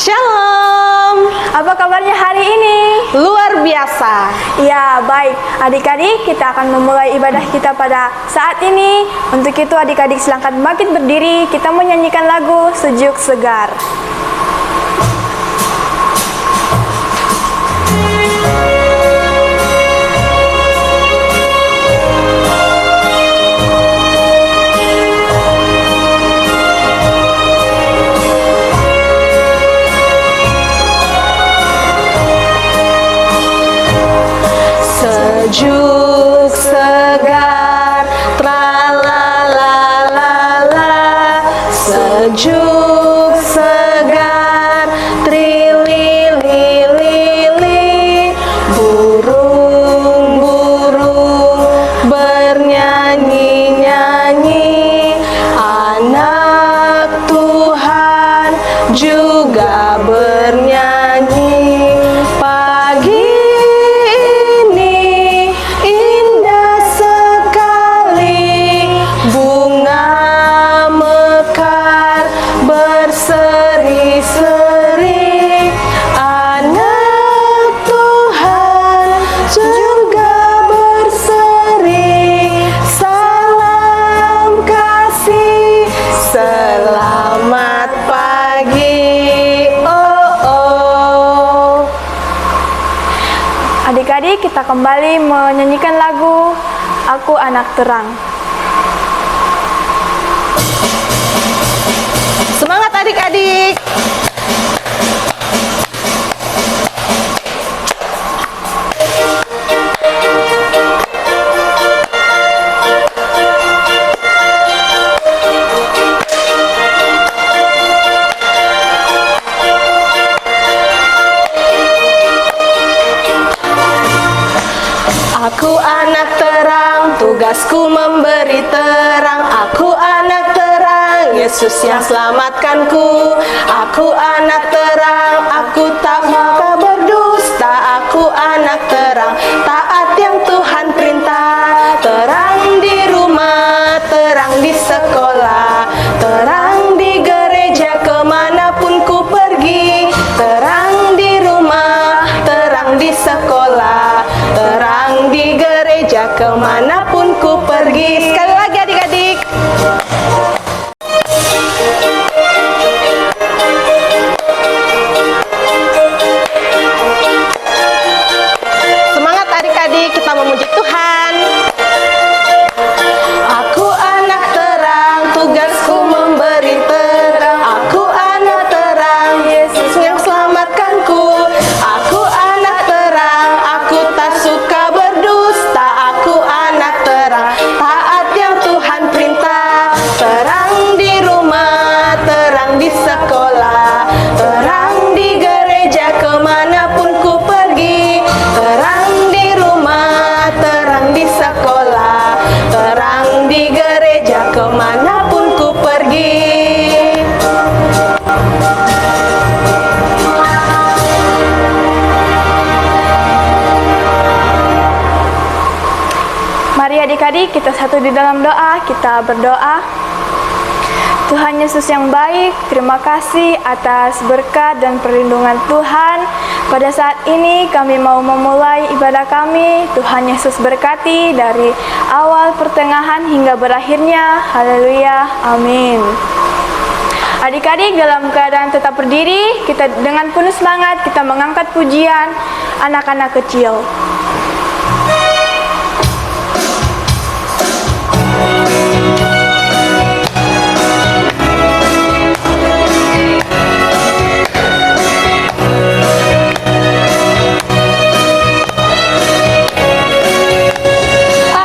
Shalom. Apa kabarnya hari ini? Luar biasa. Ya, baik. Adik-adik, kita akan memulai ibadah kita pada saat ini. Untuk itu adik-adik silahkan bangkit berdiri. Kita menyanyikan lagu Sejuk Segar. Sejuk segar, tralalalala. Sejuk segar, trilililili. Burung-burung bernyanyi-nyanyi. Anak Tuhan juga bernyanyi. Pagi berseri-seri, anak Tuhan juga berseri. Salam kasih, selamat pagi. Oh. Adik-adik, kita kembali menyanyikan lagu Aku Anak Terang. Semangat adik-adik. Aku anak terang, tugasku memberi terang. Aku anak terang, Yesus yang selamatkanku. Aku anak terang, aku tak mau berdusta. Aku anak terang, taat yang Tuhan perintah. Terang di rumah, terang di sekolah, terang di gereja kemanapun ku pergi. Terang di rumah, terang di sekolah, terang di gereja kemanapun ku pergi. Sekali lagi adik-adik. Semangat adik-adik, kita memuji Tuhan. Aku anak terang, tugasku memberi terang. Aku anak terang, Yesus yang selamatkanku. Aku anak terang, aku tak suka berdusta. Aku anak terang, taat yang Tuhan perintah. Terang di rumah, terang di sekolah, terang di gereja kemanapun ku pergi. Terang di rumah, terang di sekolah, terang di gereja kemanapun ku pergi. Mari adik-adik, kita satu di dalam doa. Kita berdoa. Tuhan Yesus yang baik, terima kasih atas berkat dan perlindungan Tuhan. Pada saat ini kami mau memulai ibadah kami. Tuhan Yesus berkati dari awal, pertengahan hingga berakhirnya. Haleluya, amin. Adik-adik, dalam keadaan tetap berdiri, kita dengan penuh semangat kita mengangkat pujian anak-anak kecil.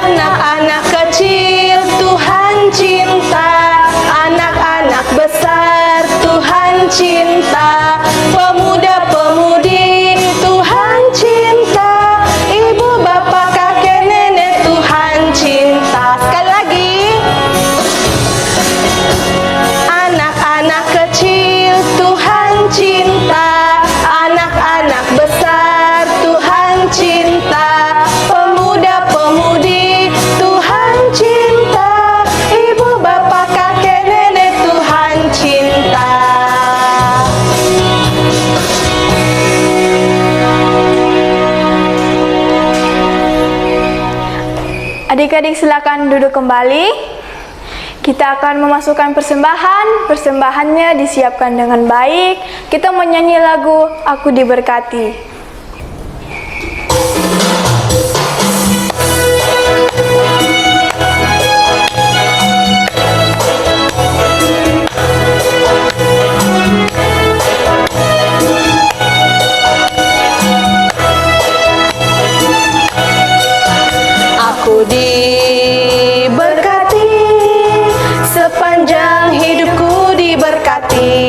Anak-anak kecil Tuhan cinta, anak-anak besar Tuhan cinta, pemuda-pemudi Tuhan cinta, Adik-adik silakan duduk kembali. Kita akan memasukkan persembahan. Persembahannya disiapkan dengan baik. Kita menyanyi lagu Aku Diberkati. Aku diberkati, sepanjang hidupku diberkati.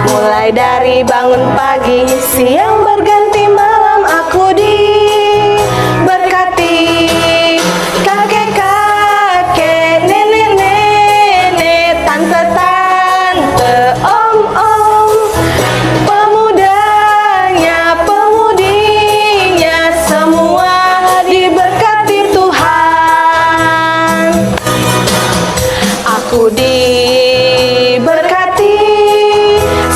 Mulai dari bangun pagi, siang berganti malam, aku diberkati. Kakek-kakek, nenek-nenek, tante-tante, om-om, pemudanya, pemudinya, semua diberkati Tuhan. Aku diberkati,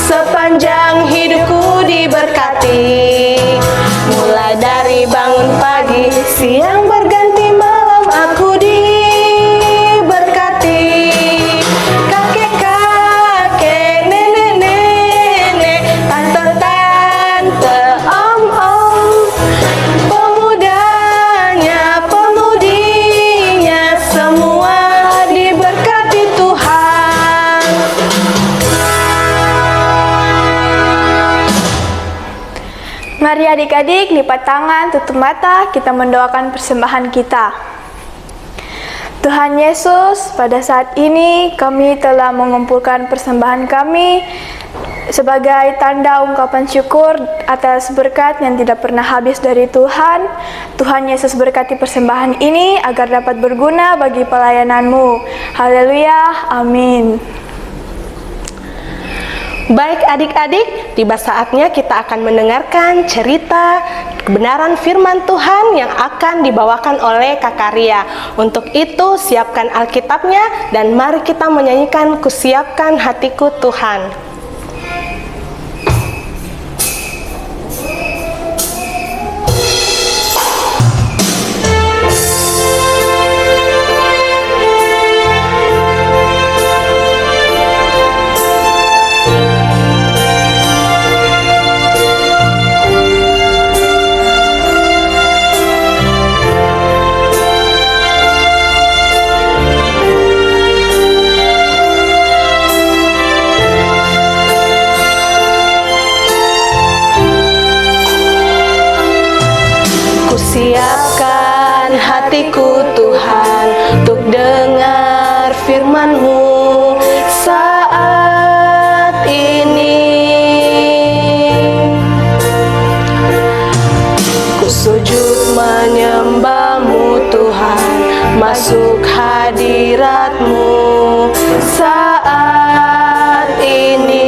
sepanjang hidupku diberkati. Mulai dari bangun pagi, siang berganti malam, aku diberkati. Kakek-kakek, nenek-nenek, tante-tante, om-om, pemudanya, pemudinya, semua diberkati Tuhan. Mari adik-adik lipat tangan, tutup mata, kita mendoakan persembahan kita. Tuhan Yesus, pada saat ini kami telah mengumpulkan persembahan kami sebagai tanda ungkapan syukur atas berkat yang tidak pernah habis dari Tuhan. Tuhan Yesus berkati persembahan ini agar dapat berguna bagi pelayanan-Mu. Haleluya, amin. Baik adik-adik, tiba saatnya kita akan mendengarkan cerita kebenaran firman Tuhan yang akan dibawakan oleh Kakak Ria. Untuk itu siapkan Alkitabnya dan mari kita menyanyikan Kusiapkan Hatiku Tuhan. Siapkan hatiku Tuhan untuk dengar firman-Mu saat ini. Ku sujud menyembah-Mu Tuhan, masuk hadirat-Mu saat ini.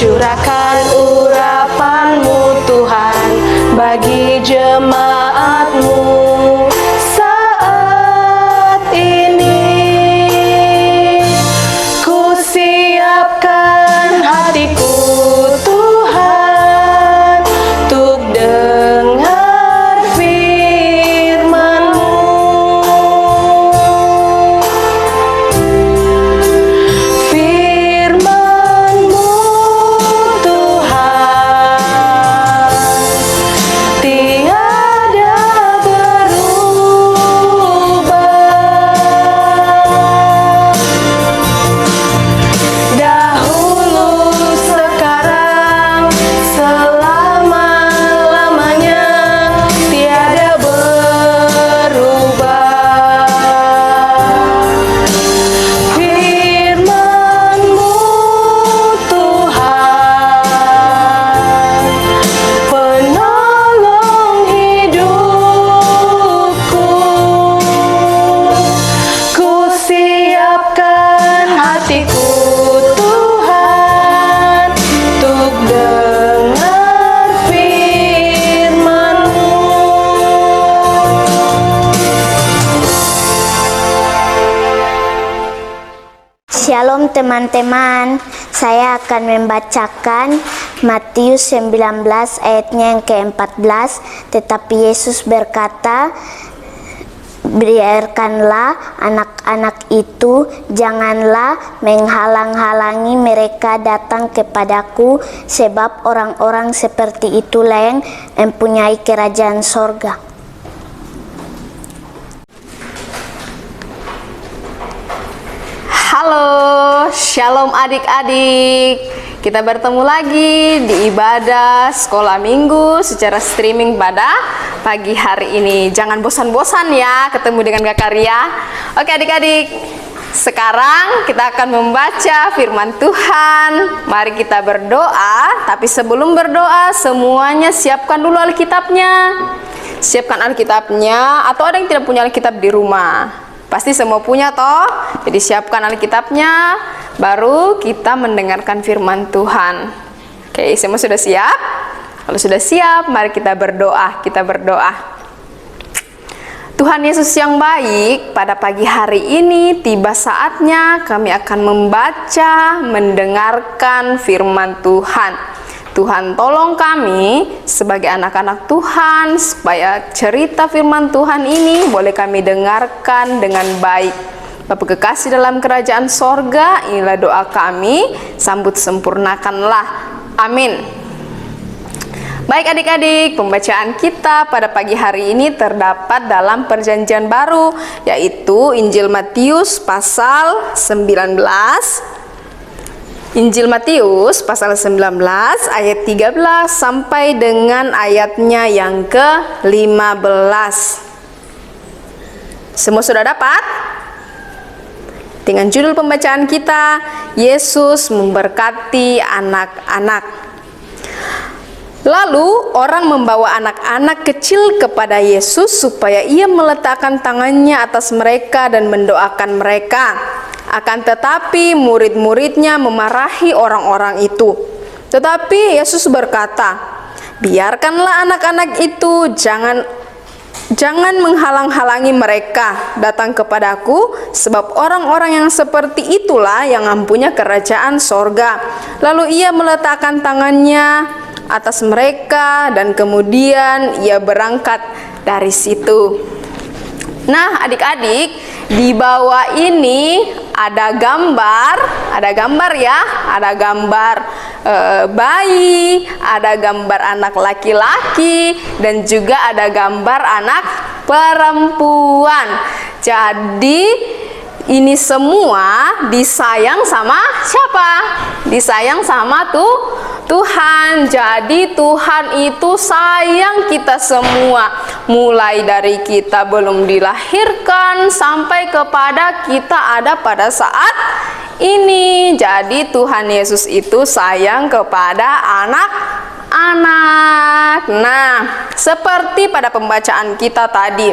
Curahkan urapan-Mu Tuhan bagi jemaat-Mu saat ini. Ku siapkan hatiku Tuhan untuk dengar firman-Mu. Firman-Mu Tuhan tiada berubah. Dahulu, sekarang, selama-lamanya tiada berubah. Firman-Mu Tuhan, penolong hidupku. Ku siapkan hatiku Tuhan untuk dengar firman-Mu. Shalom teman-teman, saya akan membacakan Matius 19 ayatnya yang ke-14, tetapi Yesus berkata, biarkanlah anak-anak itu, janganlah menghalang-halangi mereka datang kepadaku, sebab orang-orang seperti itulah yang mempunyai kerajaan sorga. Halo, shalom adik-adik. Kita bertemu lagi di ibadah sekolah minggu secara streaming pada pagi hari ini. Jangan bosan-bosan ya ketemu dengan Kak Ria. Oke adik-adik, sekarang kita akan membaca firman Tuhan. Mari kita berdoa, tapi sebelum berdoa semuanya siapkan dulu Alkitabnya. Siapkan Alkitabnya, atau ada yang tidak punya Alkitab di rumah? Pasti semua punya toh. Jadi siapkan Alkitabnya, baru kita mendengarkan firman Tuhan. Oke, semua sudah siap? Kalau sudah siap, mari kita berdoa. Kita berdoa. Tuhan Yesus yang baik, pada pagi hari ini tiba saatnya kami akan membaca, mendengarkan firman Tuhan. Tuhan tolong kami sebagai anak-anak Tuhan supaya cerita firman Tuhan ini boleh kami dengarkan dengan baik. Bapa kekasih dalam kerajaan sorga, inilah doa kami, sambut sempurnakanlah. Amin. Baik adik-adik, pembacaan kita pada pagi hari ini terdapat dalam perjanjian baru, yaitu Injil Matius pasal 19. Injil Matius pasal 19 ayat 13 sampai dengan ayatnya yang ke-15. Semua sudah dapat? Dengan judul pembacaan kita, Yesus memberkati anak-anak. Lalu orang membawa anak-anak kecil kepada Yesus supaya ia meletakkan tangannya atas mereka dan mendoakan mereka. Akan tetapi murid-muridnya memarahi orang-orang itu. Tetapi Yesus berkata, biarkanlah anak-anak itu, jangan menghalang-halangi mereka datang kepadaku, sebab orang-orang yang seperti itulah yang mempunyai kerajaan sorga. Lalu ia meletakkan tangannya atas mereka dan kemudian ia berangkat dari situ. Nah adik-adik, di bawah ini ada gambar ya, ada gambar bayi, ada gambar anak laki-laki, dan juga ada gambar anak perempuan. Jadi ini semua disayang sama siapa? Disayang sama Tuhan. Jadi Tuhan itu sayang kita semua, mulai dari kita belum dilahirkan sampai kepada kita ada pada saat ini. Jadi Tuhan Yesus itu sayang kepada anak-anak. Nah, seperti pada pembacaan kita tadi,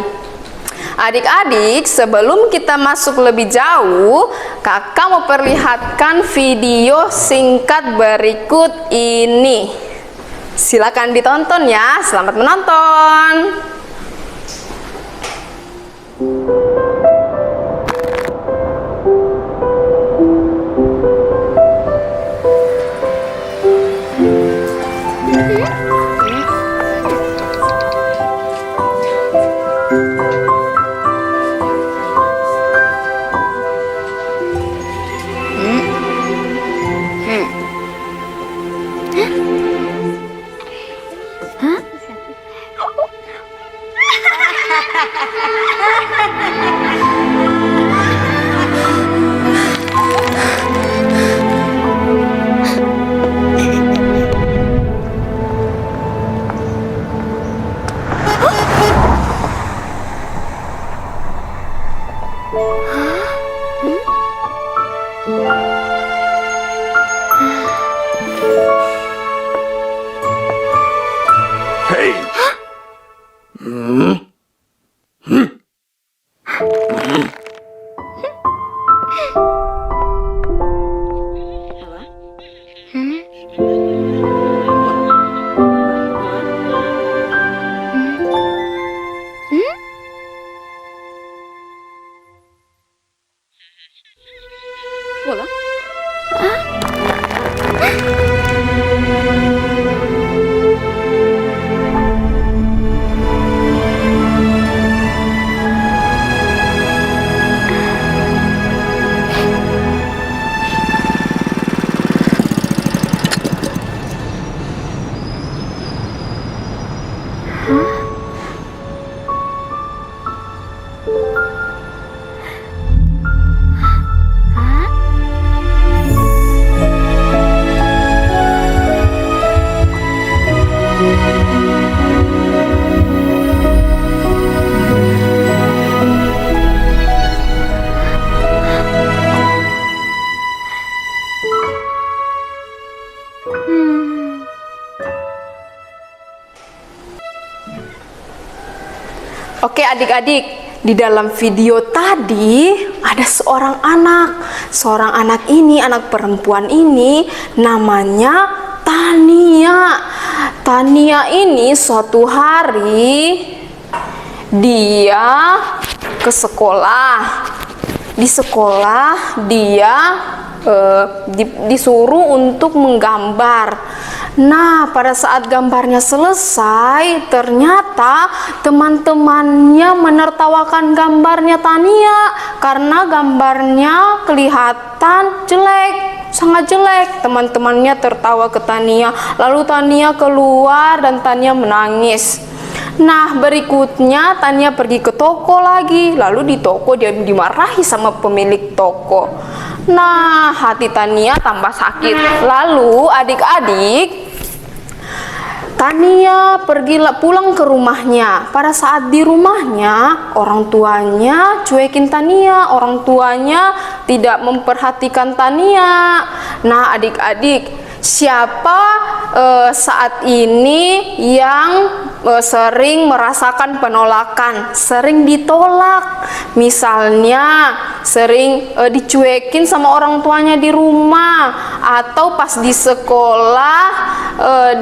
adik-adik, sebelum kita masuk lebih jauh, kakak mau perlihatkan video singkat berikut ini. Silakan ditonton ya. Selamat menonton. Voilà. adik-adik, di dalam video tadi ada seorang anak ini, anak perempuan ini namanya Tania. Tania ini suatu hari dia ke sekolah. Di sekolah dia disuruh untuk menggambar. Nah, pada saat gambarnya selesai, ternyata teman-temannya menertawakan gambarnya Tania karena gambarnya kelihatan jelek, sangat jelek. Teman-temannya tertawa ke Tania, lalu Tania keluar dan Tania menangis. Nah, berikutnya Tania pergi ke toko lagi, lalu di toko dia dimarahi sama pemilik toko. Nah, hati Tania tambah sakit. Lalu adik-adik, Tania pulang ke rumahnya. Pada saat di rumahnya, orang tuanya cuekin Tania, orang tuanya tidak memperhatikan Tania. Nah, adik-adik, siapa saat ini yang sering merasakan penolakan, sering ditolak, misalnya sering dicuekin sama orang tuanya di rumah, atau pas di sekolah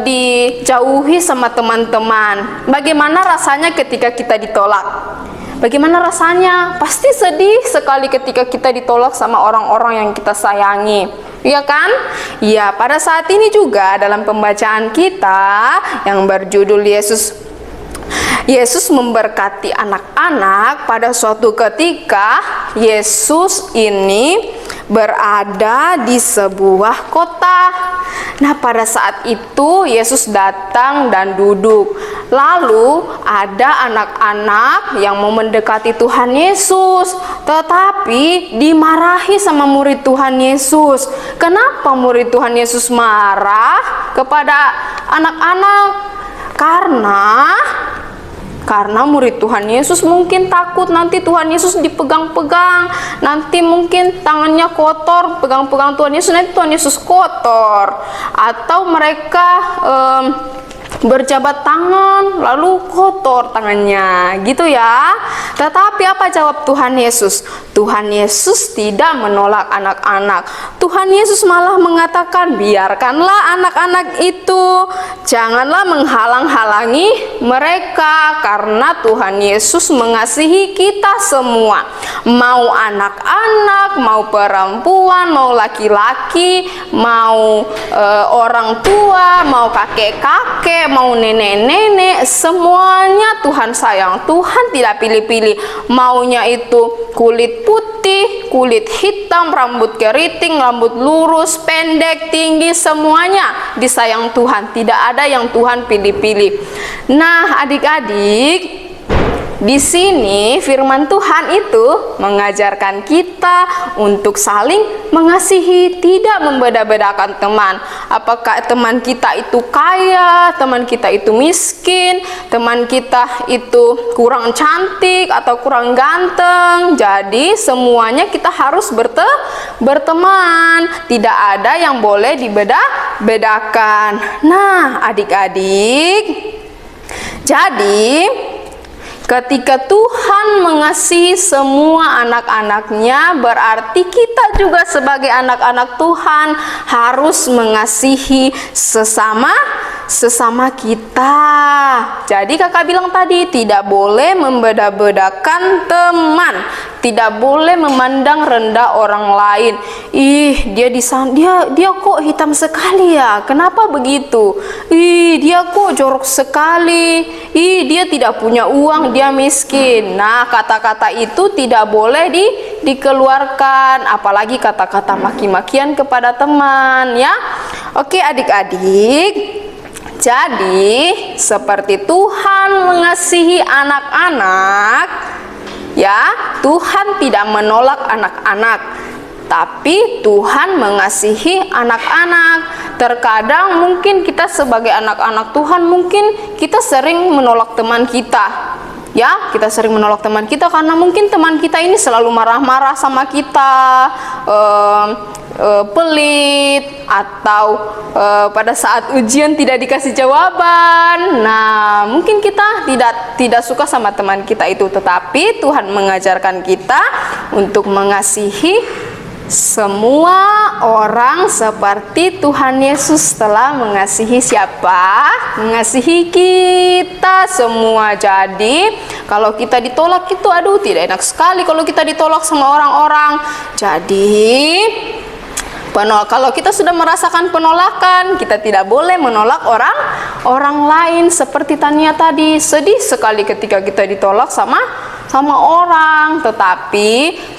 dijauhi sama teman-teman. Bagaimana rasanya ketika kita ditolak? Bagaimana rasanya? Pasti sedih sekali ketika kita ditolak sama orang-orang yang kita sayangi. Iya kan? Ya, pada saat ini juga dalam pembacaan kita yang berjudul Yesus memberkati anak-anak. Pada suatu ketika Yesus ini berada di sebuah kota. Nah, pada saat itu Yesus datang dan duduk. Lalu ada anak-anak yang mau mendekati Tuhan Yesus, tetapi dimarahi sama murid Tuhan Yesus. Kenapa murid Tuhan Yesus marah kepada anak-anak? Karena murid Tuhan Yesus mungkin takut nanti Tuhan Yesus dipegang-pegang, nanti mungkin tangannya kotor, pegang-pegang Tuhan Yesus, nanti Tuhan Yesus kotor, atau mereka berjabat tangan lalu kotor tangannya, gitu ya. Tetapi apa jawab Tuhan Yesus? Tuhan Yesus tidak menolak anak-anak. Tuhan Yesus malah mengatakan, biarkanlah anak-anak itu, janganlah menghalang-halangi mereka, karena Tuhan Yesus mengasihi kita semua, mau anak-anak, mau perempuan, mau laki-laki, mau orang tua, mau kakek-kakek, mau nenek-nenek, semuanya Tuhan sayang. Tuhan tidak pilih-pilih, maunya itu kulit putih, kulit hitam, rambut keriting, rambut lurus, pendek, tinggi, semuanya disayang Tuhan. Tidak ada yang Tuhan pilih-pilih. Nah, adik-adik, di sini firman Tuhan itu mengajarkan kita untuk saling mengasihi, tidak membeda-bedakan teman. Apakah teman kita itu kaya, teman kita itu miskin, teman kita itu kurang cantik atau kurang ganteng. Jadi semuanya kita harus berteman. Tidak ada yang boleh dibeda-bedakan. Nah, adik-adik, jadi ketika Tuhan mengasihi semua anak-anaknya, berarti kita juga sebagai anak-anak Tuhan harus mengasihi sesama kita. Jadi kakak bilang tadi, tidak boleh membeda-bedakan teman, tidak boleh memandang rendah orang lain. Ih, dia kok hitam sekali ya? Kenapa begitu? Ih, dia kok jorok sekali. Ih, dia tidak punya uang, dia miskin. Nah, kata-kata itu tidak boleh dikeluarkan, apalagi kata-kata maki-makian kepada teman, ya. Oke, adik-adik. Jadi, seperti Tuhan mengasihi anak-anak, ya, Tuhan tidak menolak anak-anak, tapi Tuhan mengasihi anak-anak. Terkadang mungkin kita sebagai anak-anak Tuhan, mungkin kita sering menolak teman kita. Ya, kita sering menolak teman kita karena mungkin teman kita ini selalu marah-marah sama kita, pelit, atau pada saat ujian tidak dikasih jawaban. Nah, mungkin kita tidak suka sama teman kita itu, tetapi Tuhan mengajarkan kita untuk mengasihi semua orang seperti Tuhan Yesus telah mengasihi siapa? Mengasihi kita semua. Jadi, kalau kita ditolak itu tidak enak sekali kalau kita ditolak sama orang-orang. Jadi, kalau kita sudah merasakan penolakan, kita tidak boleh menolak orang lain. Seperti Tania tadi, sedih sekali ketika kita ditolak sama orang. Tetapi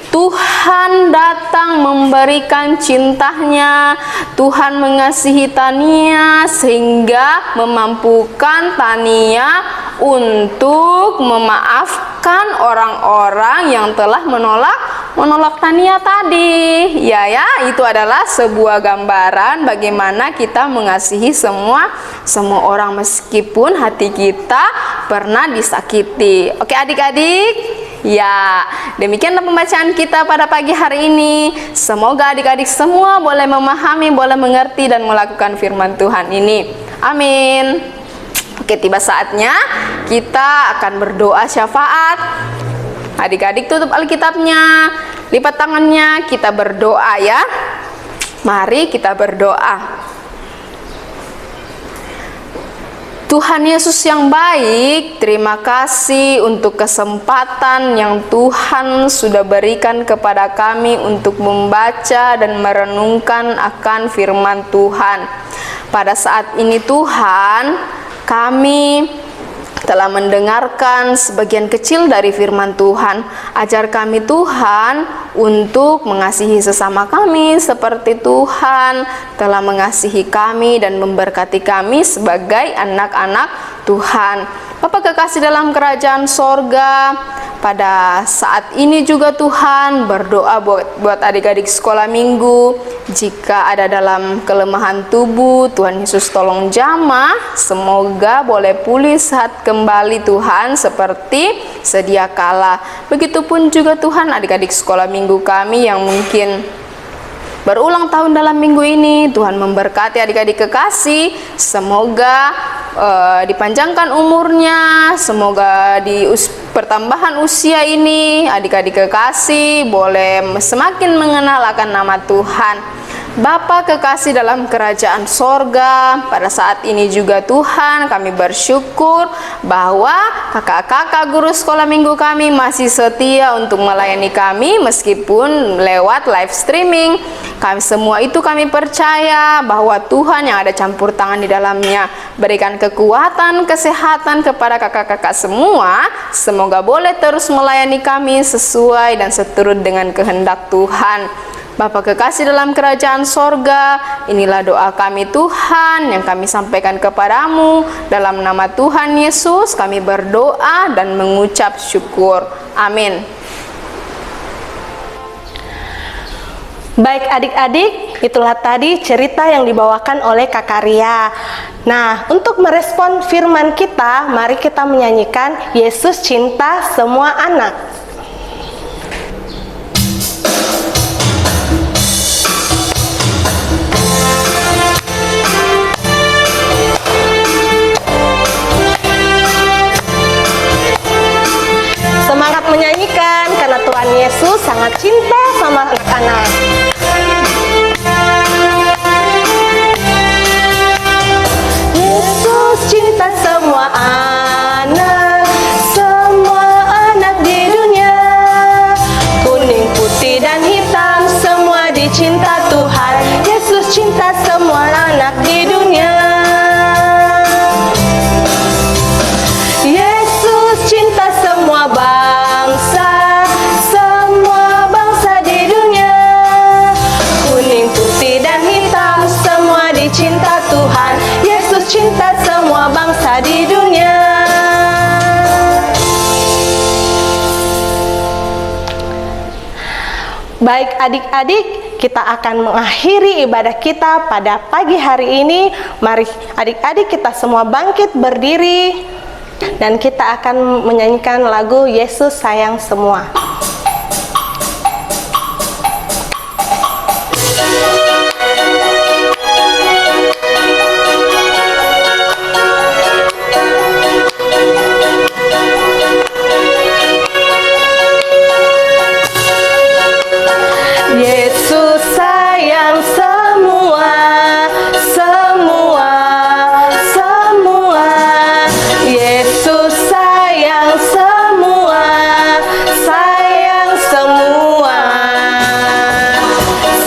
Tuhan datang memberikan cintanya. Tuhan mengasihi Tania sehingga memampukan Tania untuk memaafkan orang-orang yang telah menolak Tania tadi. Ya, itu adalah sebuah gambaran bagaimana kita mengasihi semua orang meskipun hati kita pernah disakiti. Oke adik-adik? Ya, demikianlah pembacaan kita pada pagi hari ini. Semoga adik-adik semua boleh memahami, boleh mengerti dan melakukan firman Tuhan ini. Amin. Oke, tiba saatnya kita akan berdoa syafaat. Adik-adik tutup Alkitabnya, lipat tangannya, kita berdoa ya. Mari kita berdoa. Tuhan Yesus yang baik, terima kasih untuk kesempatan yang Tuhan sudah berikan kepada kami untuk membaca dan merenungkan akan firman Tuhan. Pada saat ini Tuhan, kami telah mendengarkan sebagian kecil dari firman Tuhan. Ajar kami Tuhan untuk mengasihi sesama kami seperti Tuhan telah mengasihi kami dan memberkati kami sebagai anak-anak Tuhan. Bapa kekasih dalam kerajaan sorga, pada saat ini juga Tuhan berdoa buat adik-adik sekolah minggu. Jika ada dalam kelemahan tubuh, Tuhan Yesus tolong jamah, semoga boleh pulih sehat kembali Tuhan seperti sedia kala. Begitupun juga Tuhan adik-adik sekolah minggu kami yang mungkin berulang tahun dalam minggu ini, Tuhan memberkati adik-adik kekasih, semoga dipanjangkan umurnya, semoga di pertambahan usia ini adik-adik kekasih boleh semakin mengenal akan nama Tuhan. Bapa kekasih dalam kerajaan sorga, pada saat ini juga Tuhan kami bersyukur bahwa kakak-kakak guru sekolah minggu kami masih setia untuk melayani kami meskipun lewat live streaming. Kami semua itu kami percaya bahwa Tuhan yang ada campur tangan di dalamnya. Berikan kekuatan, kesehatan kepada kakak-kakak semua. Semoga boleh terus melayani kami sesuai dan seturut dengan kehendak Tuhan. Bapa kekasih dalam kerajaan sorga, inilah doa kami Tuhan yang kami sampaikan kepadamu. Dalam nama Tuhan Yesus kami berdoa dan mengucap syukur. Amin. Baik adik-adik, itulah tadi cerita yang dibawakan oleh Kakak Ria. Nah, untuk merespon firman kita, mari kita menyanyikan Yesus Cinta Semua Anak. Semangat menyanyikan karena Tuhan Yesus sangat cinta sama anak-anak. Yesus cinta semua anak di dunia. Kuning, putih, dan hitam semua dicinta Tuhan. Yesus cinta semua anak di dunia. Yesus cinta semua bangsa di dunia. Kuning, putih, dan hitam semua dicinta Tuhan. Yesus cinta semua bangsa di dunia. Baik adik-adik, kita akan mengakhiri ibadah kita pada pagi hari ini. Mari adik-adik kita semua bangkit berdiri. dan kita akan menyanyikan lagu Yesus Sayang Semua. Yesus sayang semua, semua, semua. Yesus sayang semua, sayang semua.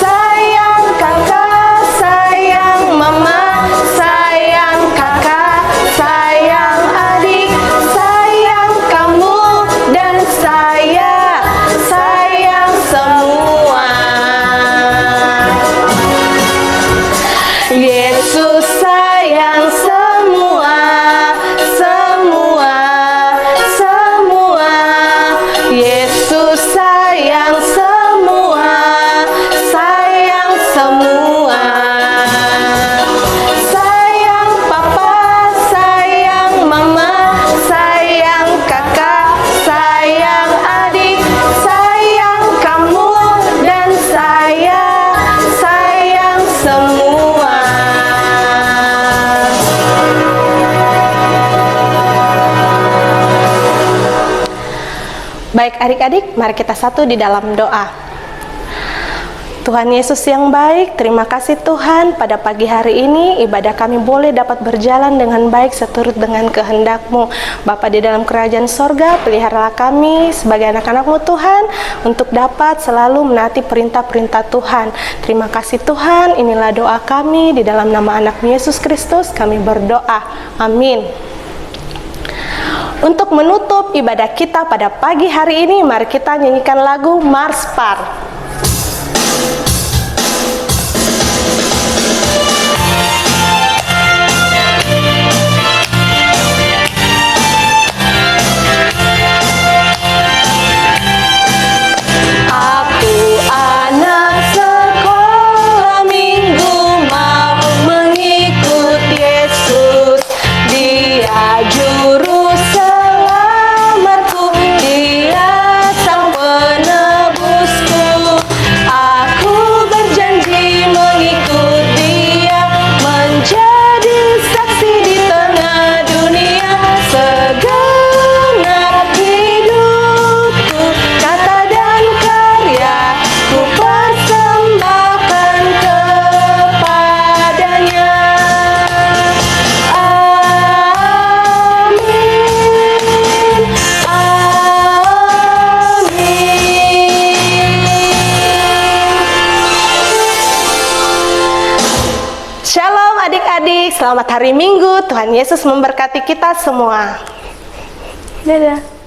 Sayang kakak, sayang mama, sayang kakak, sayang adik, sayang kamu dan saya, sayang semua. Yesus sayang semua, semua, semua. Yesus sayang semua, sayang semua. Sayang papa, sayang mama, sayang kakak, sayang adik, sayang kamu dan saya, sayang semua. Baik adik-adik, mari kita satu di dalam doa. Tuhan Yesus yang baik, terima kasih Tuhan, pada pagi hari ini ibadah kami boleh dapat berjalan dengan baik seturut dengan kehendak-Mu. Bapa di dalam kerajaan sorga, peliharalah kami sebagai anak-anak-Mu Tuhan, untuk dapat selalu menaati perintah-perintah Tuhan. Terima kasih Tuhan, inilah doa kami, di dalam nama anak-Mu Yesus Kristus kami berdoa, amin. Untuk menutup ibadah kita pada pagi hari ini, mari kita nyanyikan lagu Mars Par. Aku anak sekolah minggu, mau mengikut Yesus. Dia juru selamatku, Dia sang penebusku. Aku berjanji mengikut Dia, menjadi saksi di tengah dunia. Segenap hidupku, kata dan karya ku persembahkan kepadanya. Amin, amin. Shalom adik-adik, selamat hari Minggu. Tuhan Yesus memberkati kita semua. Dadah.